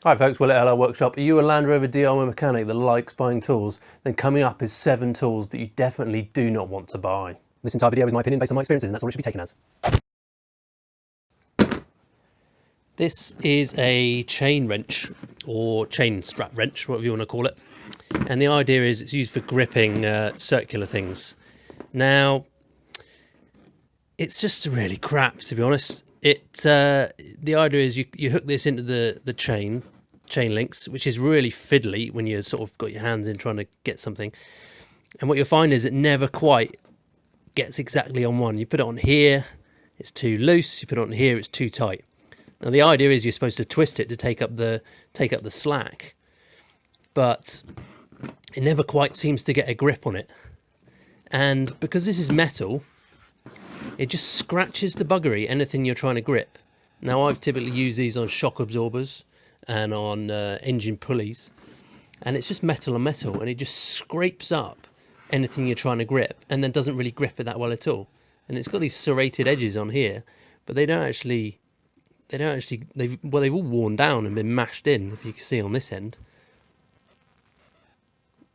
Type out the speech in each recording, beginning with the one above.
Hi folks, Will at LR Workshop. Are you a Land Rover DIY mechanic that likes buying tools? Then coming up is 7 tools that you definitely do not want to buy. This entire video is my opinion based on my experiences, and that's all it should be taken as. This is a chain wrench, or chain strap wrench, whatever you want to call it. And the idea is it's used for gripping circular things. Now, it's just really crap, to be honest. The idea is you hook this into the chain links, which is really fiddly when you sort of got your hands in trying to get something. And what you'll find is it never quite gets exactly on one. You put it on here, it's too loose. You put it on here, it's too tight. Now the idea is you're supposed to twist it to take up the slack, but it never quite seems to get a grip on it. And because this is metal, it just scratches the buggery anything you're trying to grip. Now I've typically used these on shock absorbers and on engine pulleys, and it's just metal on metal, and it just scrapes up anything you're trying to grip, and then doesn't really grip it that well at all. And it's got these serrated edges on here, but they've all worn down and been mashed in. If you can see on this end,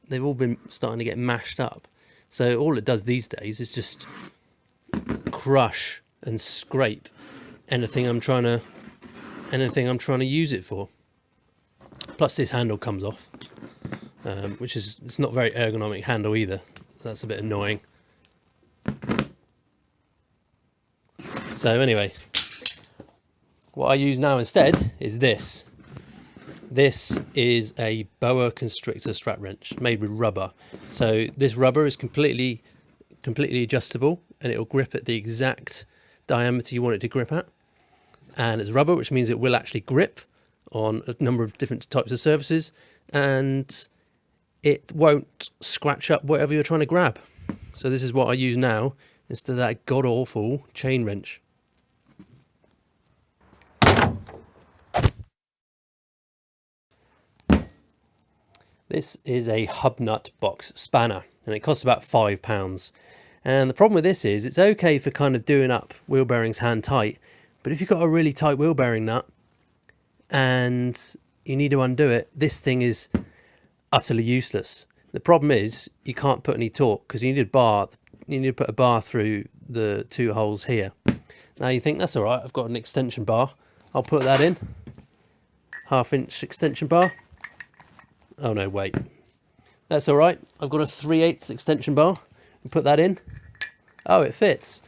they've all been starting to get mashed up. So all it does these days is just crush and scrape anything I'm trying to use it for. Plus this handle comes off, which is, it's not a very ergonomic handle either. That's a bit annoying. So anyway, what I use now instead is this. This is a boa constrictor strap wrench made with rubber. So this rubber is completely adjustable, and it will grip at the exact diameter you want it to grip at. And it's rubber, which means it will actually grip on a number of different types of surfaces, and it won't scratch up whatever you're trying to grab. So this is what I use now instead of that god-awful chain wrench. This is a hub nut box spanner, and it costs about £5. And the problem with this is it's okay for kind of doing up wheel bearings hand tight, but if you've got a really tight wheel bearing nut and you need to undo it, this thing is utterly useless. The problem is you can't put any torque because you need to put a bar through the 2 holes here. Now you think, that's all right, I've got an extension bar, I'll put that in. 1/2 inch extension bar. Oh no, wait. That's all right, I've got a 3/8 extension bar, and put that in. Oh, it fits.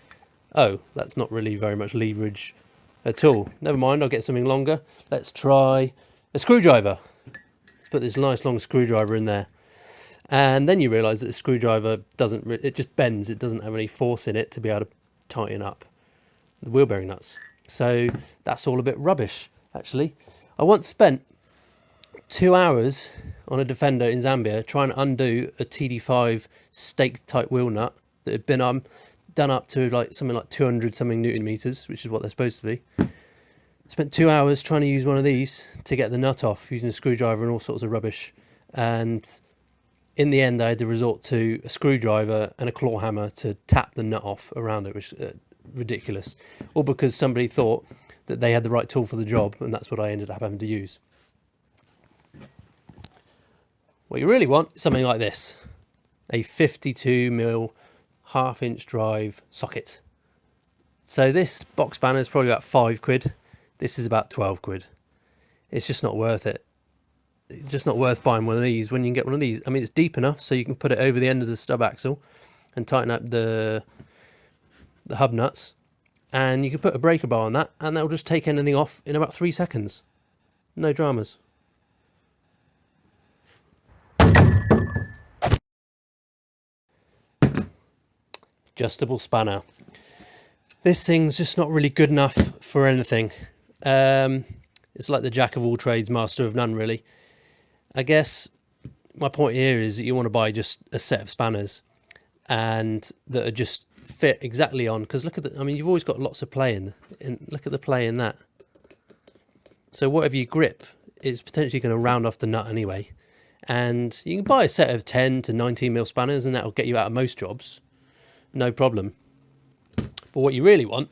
Oh, that's not really very much leverage at all. Never mind, I'll get something longer. Let's try a screwdriver. Let's put this nice long screwdriver in there. And then you realise that the screwdriver it just bends. It doesn't have any force in it to be able to tighten up the wheel bearing nuts. So that's all a bit rubbish, actually. I once spent 2 hours on a Defender in Zambia trying to undo a TD5 stake type wheel nut that had been done up to something like 200 something Newton meters, which is what they're supposed to be. Spent 2 hours trying to use one of these to get the nut off using a screwdriver and all sorts of rubbish, and in the end I had to resort to a screwdriver and a claw hammer to tap the nut off around it, which is ridiculous, all because somebody thought that they had the right tool for the job, and that's what I ended up having to use. What you really want is something like this, a 52mm 1/2 inch drive socket. So this box spanner is probably about £5. This is about £12. It's just not worth it. It's just not worth buying one of these when you can get one of these. I mean, it's deep enough so you can put it over the end of the stub axle and tighten up the hub nuts, and you can put a breaker bar on that, and that'll just take anything off in about 3 seconds. No dramas. Adjustable spanner. This thing's just not really good enough for anything. It's like the jack of all trades, master of none, really. I guess my point here is that you want to buy just a set of spanners and that are just fit exactly on, because look at I mean, you've always got lots of play in, look at the play in that. So whatever you grip is potentially going to round off the nut anyway. And you can buy a set of 10 to 19mm spanners, and that'll get you out of most jobs. No problem. But what you really want,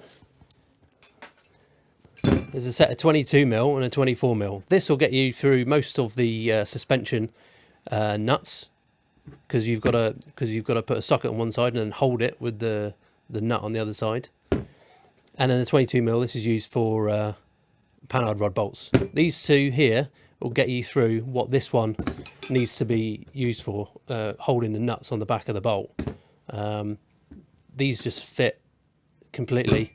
There's a set of 22mm and a 24mm. This will get you through most of the suspension nuts, because you've got to put a socket on one side and then hold it with the nut on the other side. And then the 22mm, this is used for panhard rod bolts. These two here will get you through what this one needs to be used for, holding the nuts on the back of the bolt. These just fit completely,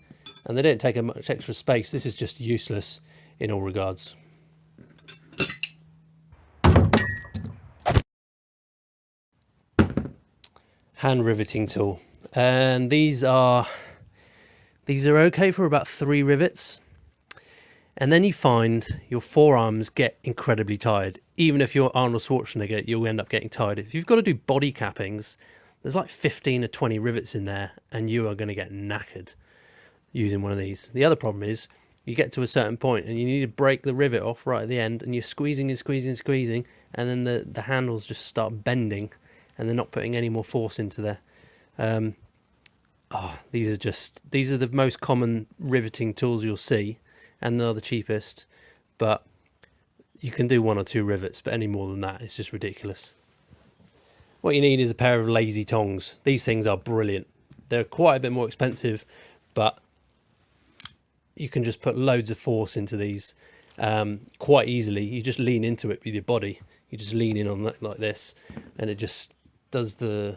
and they don't take up much extra space. This is just useless in all regards. Hand riveting tool, and these are okay for about 3 rivets, and then you find your forearms get incredibly tired. Even if you're Arnold Schwarzenegger, you'll end up getting tired. If you've got to do body cappings, there's like 15 or 20 rivets in there, and you are going to get knackered using one of these. The other problem is you get to a certain point and you need to break the rivet off right at the end, and you're squeezing and squeezing and squeezing, and then the handles just start bending, and they're not putting any more force into there. These are the most common riveting tools you'll see, and they're the cheapest, but you can do 1 or 2 rivets, but any more than that, it's just ridiculous. What you need is a pair of lazy tongs. These things are brilliant. They're quite a bit more expensive, but you can just put loads of force into these quite easily. You just lean into it with your body. You just lean in on that like this, and it just puts the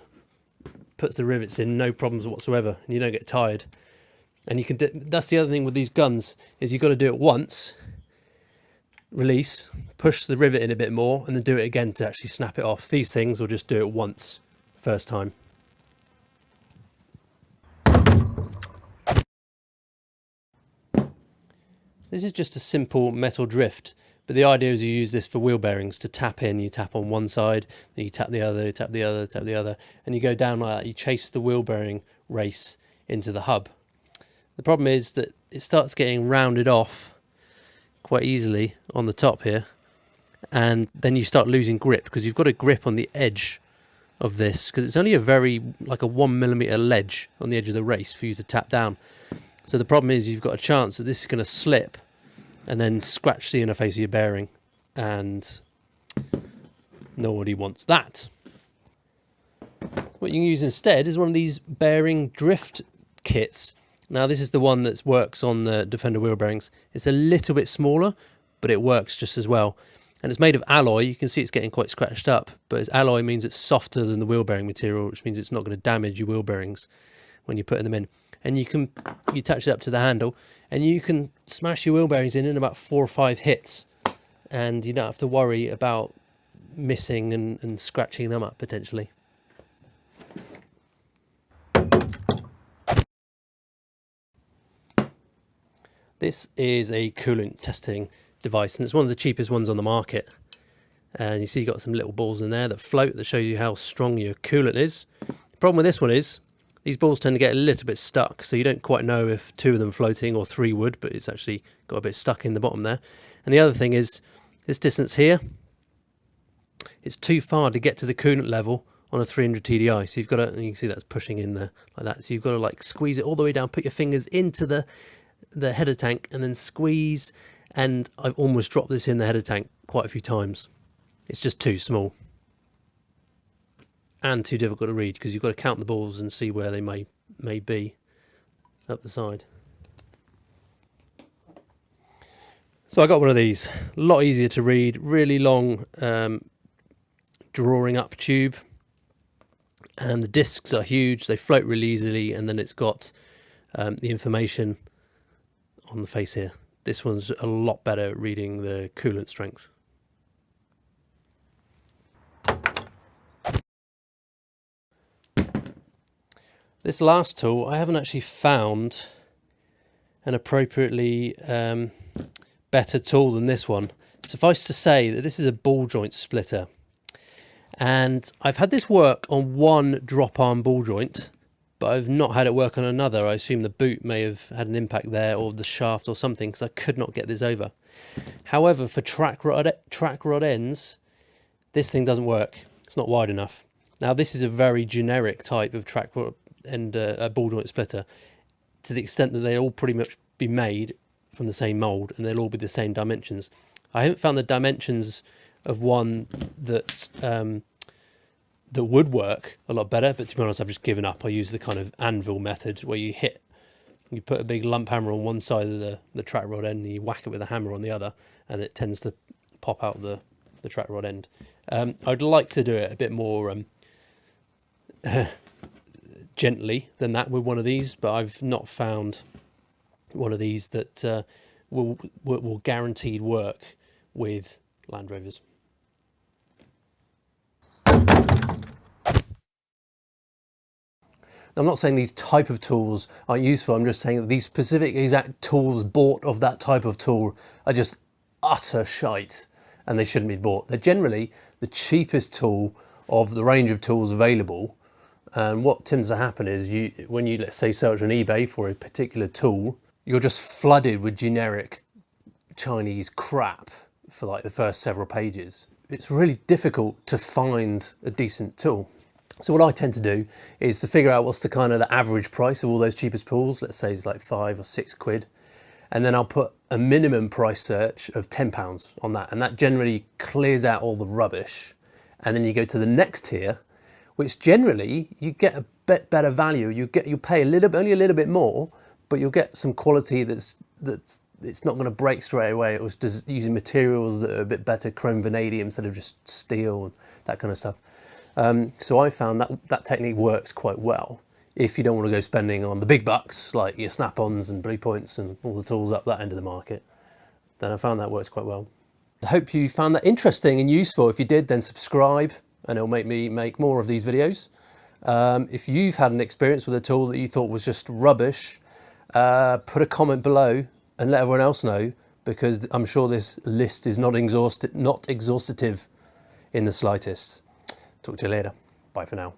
rivets in, no problems whatsoever, and you don't get tired. And you can that's the other thing with these guns, is you've got to do it once, release, push the rivet in a bit more, and then do it again to actually snap it off. These things will just do it once, first time. This is just a simple metal drift, but the idea is you use this for wheel bearings to tap in. You tap on one side, then you tap the other, tap the other, tap the other, and you go down like that. You chase the wheel bearing race into the hub. The problem is that it starts getting rounded off quite easily on the top here, and then you start losing grip, because you've got a grip on the edge of this, because it's only a 1mm ledge on the edge of the race for you to tap down. So the problem is you've got a chance that this is going to slip and then scratch the interface of your bearing, and nobody wants that. What you can use instead is one of these bearing drift kits. Now this is the one that works on the Defender wheel bearings. It's a little bit smaller, but it works just as well. And it's made of alloy. You can see it's getting quite scratched up, but it's alloy means it's softer than the wheel bearing material, which means it's not going to damage your wheel bearings when you're putting them in. And you attach it up to the handle, and you can smash your wheel bearings in about 4 or 5 hits, and you don't have to worry about missing and scratching them up potentially. This is a coolant testing device, and it's one of the cheapest ones on the market. And you see you've got some little balls in there that float, that show you how strong your coolant is. The problem with this one is these balls tend to get a little bit stuck, so you don't quite know if 2 of them floating or 3 would, but it's actually got a bit stuck in the bottom there. And the other thing is, this distance here, it's too far to get to the coolant level on a 300 TDI. So you've got to, and you can see that's pushing in there like that. So you've got to like squeeze it all the way down, put your fingers into the header tank, and then squeeze. And I've almost dropped this in the header tank quite a few times. It's just too small and too difficult to read, because you've got to count the balls and see where they may be up the side. So I got one of these, a lot easier to read, really long drawing up tube, and the discs are huge, they float really easily, and then it's got the information on the face here. This one's a lot better at reading the coolant strength. This last tool, I haven't actually found an appropriately better tool than this one. Suffice to say that this is a ball joint splitter, and I've had this work on one drop arm ball joint, but I've not had it work on another. I assume the boot may have had an impact there, or the shaft or something, because I could not get this over. However, for track rod ends, this thing doesn't work. It's not wide enough. Now this is a very generic type of track rod and a ball joint splitter, to the extent that they all pretty much be made from the same mould, and they'll all be the same dimensions. I haven't found the dimensions of one that that would work a lot better, but to be honest, I've just given up. I use the kind of anvil method where you put a big lump hammer on one side of the track rod end, and you whack it with a hammer on the other, and it tends to pop out the track rod end. I'd like to do it a bit more gently than that with one of these, but I've not found one of these that will guaranteed work with Land Rovers. I'm not saying these type of tools aren't useful, I'm just saying that these specific exact tools bought of that type of tool are just utter shite and they shouldn't be bought. They're generally the cheapest tool of the range of tools available, and what tends to happen is when you let's say search on eBay for a particular tool, you're just flooded with generic Chinese crap for like the first several pages. It's really difficult to find a decent tool. So what I tend to do is to figure out what's the kind of the average price of all those cheapest tools. Let's say it's like £5 or £6, and then I'll put a minimum price search of £10 on that, and that generally clears out all the rubbish. And then you go to the next tier, which generally you get a bit better value. You pay only a little bit more, but you'll get some quality that's it's not going to break straight away. It was just using materials that are a bit better, chrome vanadium instead of just steel and that kind of stuff. So I found that technique works quite well if you don't want to go spending on the big bucks like your snap-ons and Blue Points and all the tools up that end of the market. Then I found that works quite well. I hope you found that interesting and useful. If you did, then subscribe and it'll make me make more of these videos. If you've had an experience with a tool that you thought was just rubbish, put a comment below and let everyone else know, because I'm sure this list is not exhaustive in the slightest. Talk to you later. Bye for now.